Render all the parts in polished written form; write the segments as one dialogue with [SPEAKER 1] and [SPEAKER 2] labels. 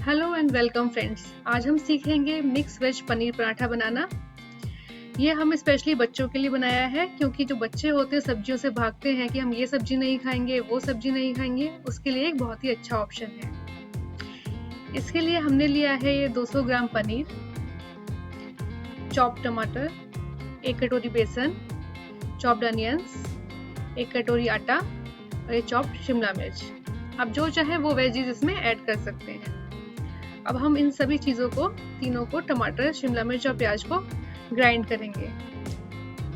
[SPEAKER 1] Hello and welcome friends. आज हम सीखेंगे मिक्स वेज पनीर पराठा बनाना। ये हम स्पेशली बच्चों के लिए बनाया है क्योंकि जो बच्चे होते हैं सब्जियों से भागते हैं कि हम ये सब्जी नहीं खाएंगे वो सब्जी नहीं खाएंगे, उसके लिए एक बहुत ही अच्छा ऑप्शन है। इसके लिए हमने लिया है ये 200 ग्राम पनीर, चॉप टमाटर, 1 कटोरी बेसन, चॉप्ड अनियंस, 1 कटोरी आटा और ये चॉप्ड शिमला मिर्च। आप जो चाहे वो वेजीज इसमें ऐड कर सकते हैं। अब हम इन सभी चीज़ों को, तीनों को, टमाटर, शिमला मिर्च और प्याज को ग्राइंड करेंगे।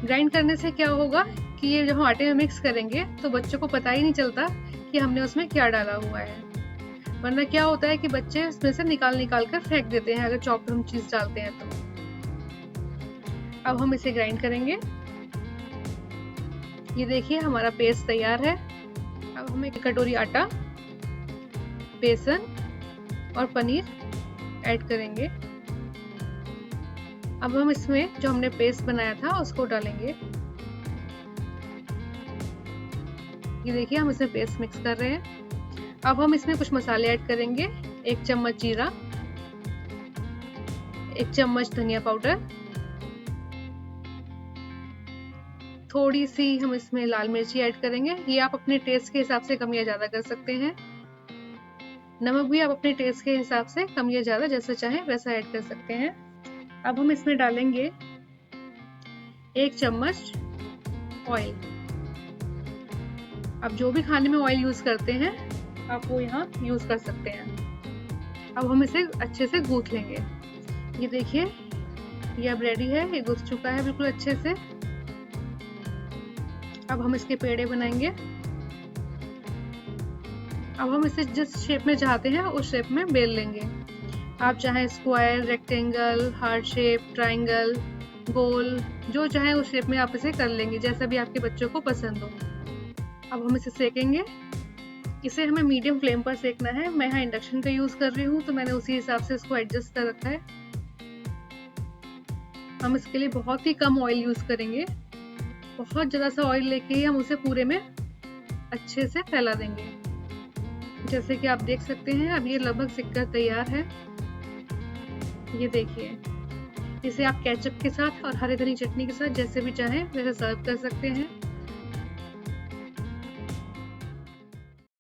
[SPEAKER 1] ग्राइंड करने से क्या होगा कि ये जब हम आटे में मिक्स करेंगे तो बच्चों को पता ही नहीं चलता कि हमने उसमें क्या डाला हुआ है। वरना क्या होता है कि बच्चे इसमें से निकाल कर फेंक देते हैं अगर चॉप हम चीज़ डालते हैं तो। अब हम इसे ग्राइंड करेंगे। ये देखिए हमारा पेस्ट तैयार है। अब हम 1 कटोरी आटा, बेसन और पनीर ऐड करेंगे। अब हम इसमें जो हमने पेस्ट बनाया था उसको डालेंगे। ये देखिए हम इसमें पेस्ट मिक्स कर रहे हैं। अब हम इसमें कुछ मसाले ऐड करेंगे। 1 चम्मच जीरा, 1 चम्मच धनिया पाउडर, थोड़ी सी हम इसमें लाल मिर्ची ऐड करेंगे। ये आप अपने टेस्ट के हिसाब से कम या ज्यादा कर सकते हैं। नमक भी आप अपने टेस्ट के हिसाब से कम या ज्यादा जैसा चाहे वैसा ऐड कर सकते हैं। अब हम इसमें डालेंगे 1 चम्मच ऑयल। आप जो भी खाने में ऑयल यूज करते हैं आप वो यहाँ यूज कर सकते हैं। अब हम इसे अच्छे से गूंथ लेंगे। ये देखिए ये अब रेडी है, ये गूंथ चुका है बिल्कुल अच्छे से। अब हम इसके पेड़े बनाएंगे। अब हम इसे जिस शेप में चाहते हैं उस शेप में बेल लेंगे। आप चाहे square, rectangle, heart shape, triangle, गोल, जो चाहे उस शेप में आप इसे कर लेंगे, जैसा भी आपके बच्चों को पसंद हो। अब हम इसे सेकेंगे। इसे हमें मीडियम फ्लेम पर सेकना है। मैं यहाँ इंडक्शन का यूज कर रही हूँ तो मैंने उसी हिसाब से इसको एडजस्ट कर रखा है। हम इसके लिए बहुत ही कम ऑयल यूज करेंगे। बहुत ज्यादा सा ऑयल लेके ही हम उसे पूरे में अच्छे से फैला देंगे। जैसे कि आप देख सकते हैं अब ये लगभग सिककर तैयार है। ये देखिए, इसे आप केचप के साथ और हरी धनी चटनी के साथ जैसे भी चाहें वैसे सर्व कर सकते हैं।